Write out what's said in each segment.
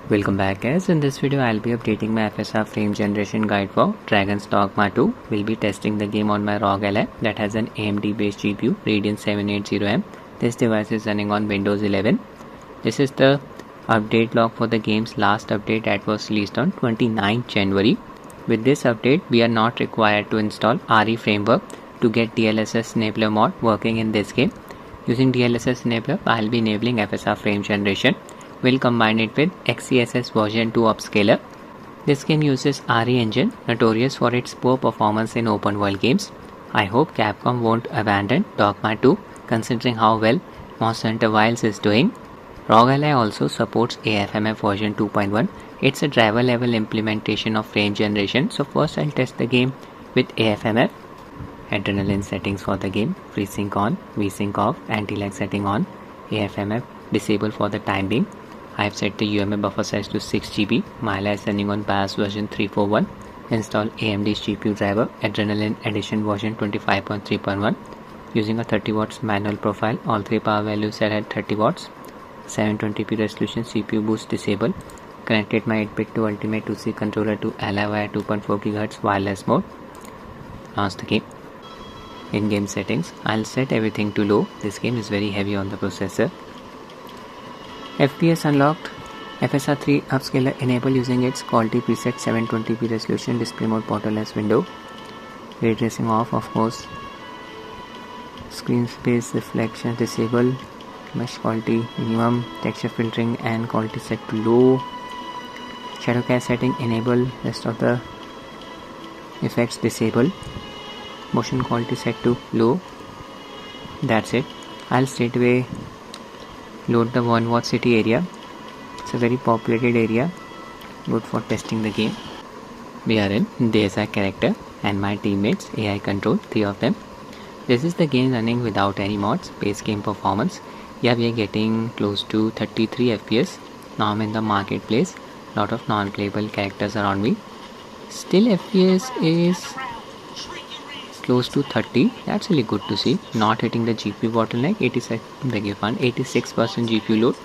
Welcome back guys, in this video I'll be updating my FSR frame generation guide for Dragon's Dogma 2. We'll be testing the game on my Rog Ally that has an AMD based GPU Radeon 780M. This device is running on Windows 11. This is the update log for the game's last update that was released on 29th January. With this update we are not required to install RE framework to get DLSS enabler mod working in this game. Using DLSS enabler I'll be enabling FSR frame generation. We'll combine it with XeSS version 2 Optiscaler. This game uses RE engine, notorious for its poor performance in open world games. I hope Capcom won't abandon Dogma 2 considering how well Monster Hunter Wilds is doing. Rog Ally also supports AFMF version 2.1. It's a driver level implementation of frame generation. So first I'll test the game with AFMF. Adrenalin settings for the game: FreeSync on, VSync off, anti-lag setting on, AFMF disable for the time being. I have set the UMA buffer size to 6 GB. My Ally is running on BIOS version 3.4.1. Install AMD's GPU driver Adrenalin edition version 25.3.1. Using a 30 watts manual profile, all three power values are at 30 watts. 720p resolution CPU boost disable. Connected my 8-bit to Ultimate 2C controller to Ally via 2.4 GHz wireless mode. Launch the game. In-game settings, I'll set everything to low. This game is very heavy on the processor. FPS unlocked. FSR 3 upscaler enable using its quality preset 720p resolution display mode portal-less window. Ray tracing off, of course. Screen space reflection disable. Mesh quality minimum. Texture filtering and quality set to low. Shadow cast setting enable. Rest of the effects disable. Motion quality set to low. That's it. I'll straight away load the Vernworth city area. It's a very populated area, good for testing the game. We are in DSAUX character and my teammates AI control, 3 of them. This is the game running without any mods. Base game performance, yeah, we are getting close to 33 FPS. Now I'm in the marketplace, lot of non-playable characters around me. Still FPS is close to 30. That's really good to see. Not hitting the GPU bottleneck. 86% GPU load.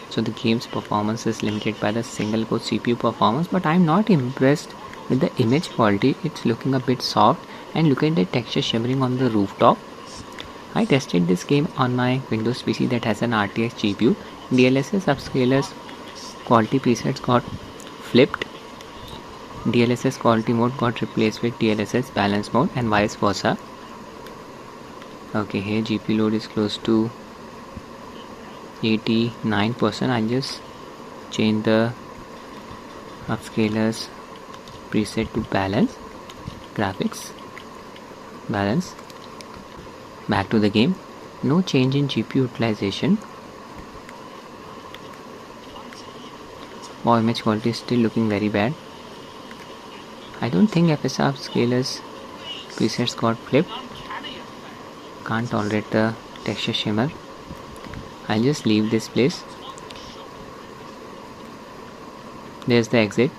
So the game's performance is limited by the single core CPU performance, but I'm not impressed with the image quality. It's looking a bit soft, and look at the texture shimmering on the rooftop. I tested this game on my Windows PC that has an RTX GPU. DLSS upscaler's quality presets got flipped. DLSS quality mode got replaced with DLSS balance mode and vice versa. Okay, here GPU load is close to 89%. I'll just change the upscaler's preset to balance. Graphics balance. Back to the game. No change in GPU utilization. Wow, image quality is still looking very bad. I don't think FSR upscaler's presets got flipped. Can't tolerate the texture shimmer. I'll just leave this place. There's the exit,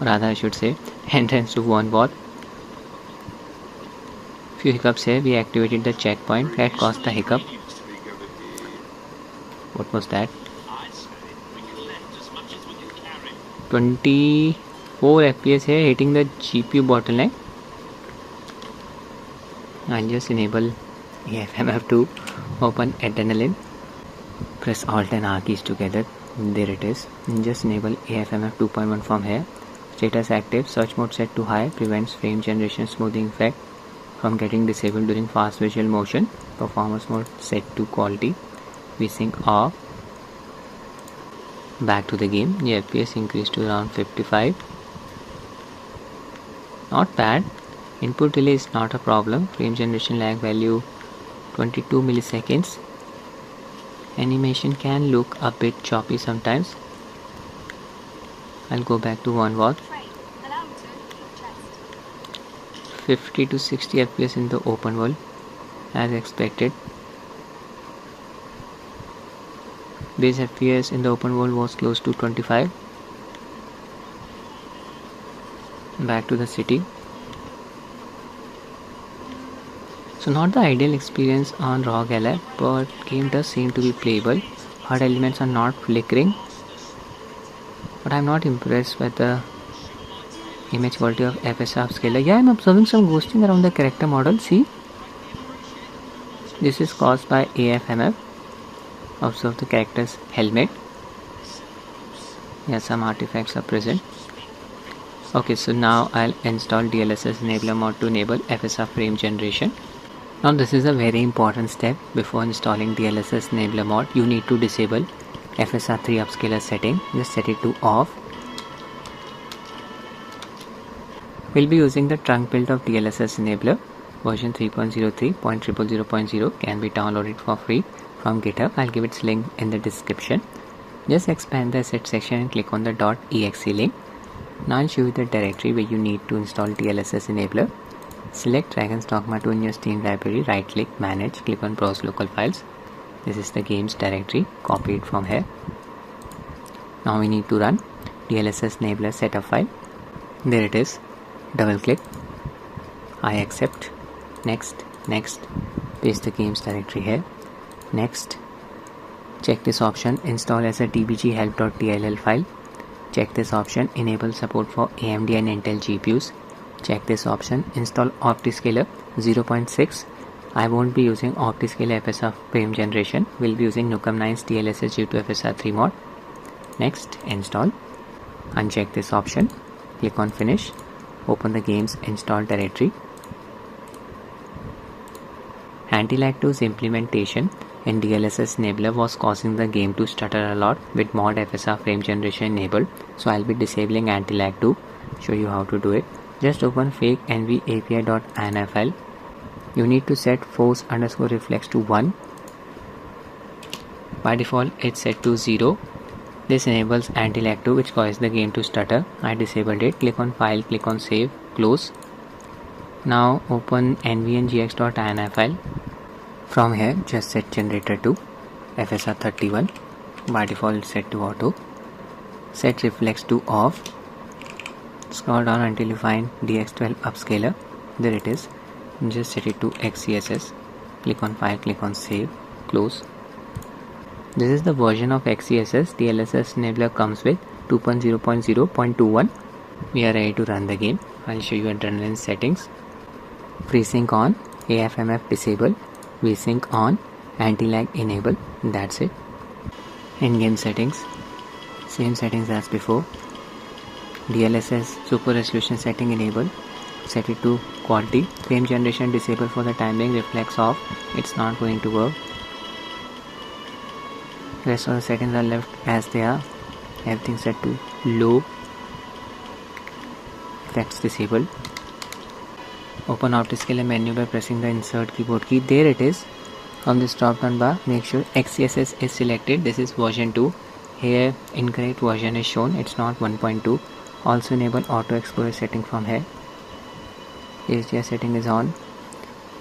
or rather I should say entrance to Vernworth. Few hiccups here. We activated the checkpoint that caused the hiccup. What was that? 24 FPS here, hitting the GPU bottleneck. I'll just enable AFMF to open Adrenalin. Press Alt and R keys together. There it is. And just enable AFMF 2.1 from here. Status active. Search mode set to high. Prevents frame generation smoothing effect from getting disabled during fast visual motion. Performance mode set to quality. VSync off. Back to the game. The FPS increased to around 55. Not bad. Input delay is not a problem. Frame generation lag value 22 milliseconds. Animation can look a bit choppy sometimes. I'll go back to Vernworth. 50 to 60 FPS in the open world as expected. Base FPS in the open world was close to 25. Back to the city. So not the ideal experience on Rog Ally, but game does seem to be playable. HUD elements are not flickering. but I'm not impressed with the image quality of FSR upscaler. Yeah, I'm observing some ghosting around the character model. See, this is caused by AFMF. Observe the character's helmet. Yeah, some artifacts are present. Okay, so now I'll install DLSS enabler mod to enable FSR frame generation. Now this is a very important step. Before installing DLSS enabler mod, you need to disable FSR 3 upscaler setting. Just set it to off. We'll be using the trunk build of DLSS enabler. Version 3.03.000.0 can be downloaded for free from GitHub. I'll give its link in the description. Just expand the asset section and click on the .exe link. Now I'll show you the directory where you need to install DLSS enabler. Select Dragon's Dogma 2 in your Steam library, right click, manage, click on browse local files. This is the games directory, copy it from here. Now we need to run DLSS enabler setup file. There it is. Double click. I accept. Next, paste the games directory here. Next, check this option, install as a dbg help.dll file. Check this option, enable support for AMD and Intel GPUs. Check this option, install Optiscaler 0.6. I won't be using Optiscaler FSR frame generation. We'll be using Nukem 9's DLSS due to FSR 3 mod. Next, install. Uncheck this option. Click on finish. Open the game's install directory. Anti-lag 2's implementation in DLSS enabler was causing the game to stutter a lot with mod FSR frame generation enabled. So I'll be disabling anti-lag 2. Show you how to do it. Just open fake nvapi.ini file. You need to set force_reflex to 1. By default it's set to 0. This enables anti-lag 2 which causes the game to stutter. I disabled it. Click on file, click on save, close. Now open nvngx.ini file. From here just set generator to FSR 31. By default it's set to auto. Set reflex to off. Scroll down until you find DX12 upscaler. There it is. Just set it to XeSS. Click on file, click on save, close. This is the version of XeSS DLSS enabler comes with 2.0.0.21. We are ready to run the game. I'll show you Adrenalin settings. FreeSync on, AFMF disable, VSync on, anti-lag enable. That's it. In-game settings, same settings as before. DLSS super resolution setting enable. Set it to quality. Frame generation disable for the time being. Reflex off. It's not going to work. Rest of the settings are left as they are. Everything set to low. Effects disabled. Open Optiscaler menu by pressing the insert keyboard key. There it is. On this drop down bar, make sure XeSS is selected. This is version 2. Here incorrect version is shown. It's not 1.2. Also enable auto explorer setting from here. HDR setting is on.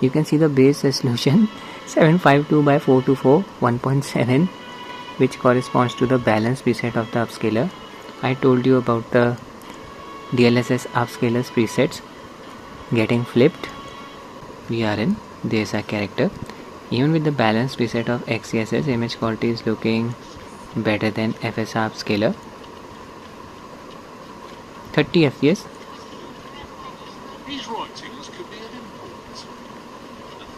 You can see the base resolution 752 by 424 1.7, which corresponds to the balance preset of the upscaler. I told you about the DLSS upscaler's presets getting flipped. We are in. There's a character. Even with the balance preset of XeSS, image quality is looking better than FSR upscaler. 30 FPS. These writings could be of import.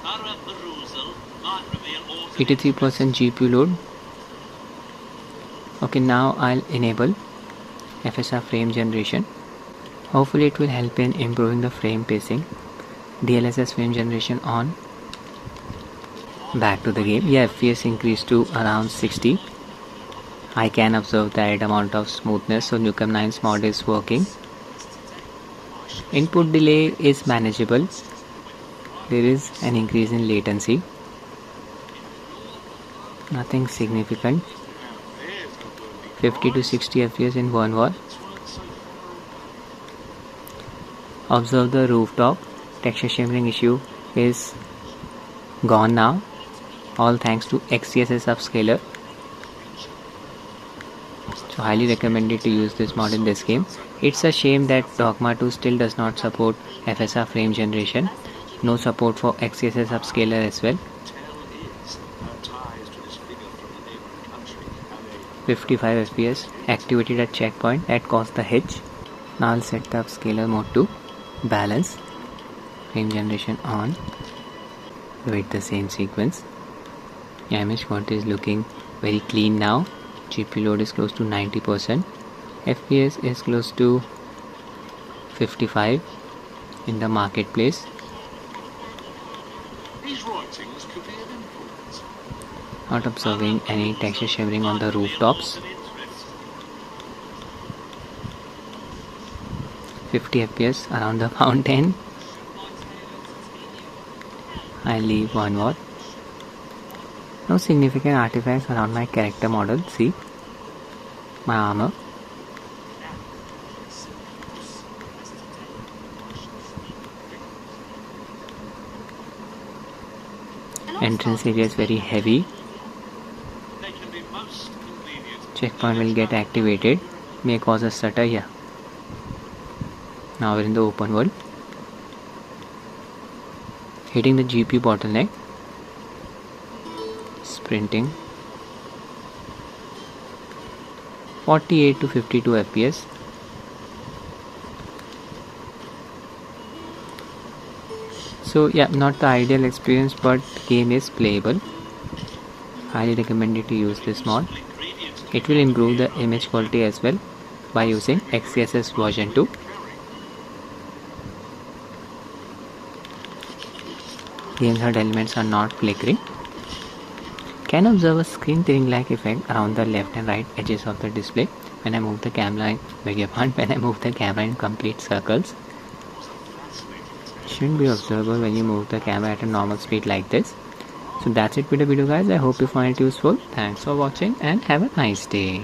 A thorough perusal might reveal 83% GPU load. Okay, now I'll enable FSR frame generation. Hopefully it will help in improving the frame pacing. DLSS frame generation on. Back to the game. Yeah, FPS increased to around 60. I can observe the added amount of smoothness, so Nukem 9's mod is working. Input delay is manageable. There is an increase in latency. Nothing significant. 50 to 60 FPS in Vernworth. Observe the rooftop. Texture shimmering issue is gone now. All thanks to XeSS upscaler. So highly recommended to use this mod in this game. It's a shame that Dogma 2 still does not support FSR frame generation. No support for XeSS upscaler as well. 55 FPS, activated at checkpoint that caused the hitch. Now I'll set the upscaler mode to balance, frame generation on, repeat the same sequence. The image quality is looking very clean now. GPU load is close to 90%, FPS is close to 55 in the marketplace. These writings could be of influence. Not observing any texture shading on the rooftops. 50 FPS around the fountain. I leave Vernworth. No significant artifacts around my character model. See my armor. Entrance area is very heavy. They can be most convenient. Checkpoint will get activated. May cause a stutter here. Now we're in the open world. Hitting the GPU bottleneck. Sprinting. 48 to 52 FPS. So yeah, not the ideal experience, but game is playable. Highly recommended to use this mod. It will improve the image quality as well by using XeSS version 2. Game's HUD elements are not flickering. Can observe a screen tearing like effect around the left and right edges of the display when I move the camera in complete circles. Shouldn't be observable when you move the camera at a normal speed like this. So that's it with the video guys. I hope you find it useful. Thanks for watching and have a nice day.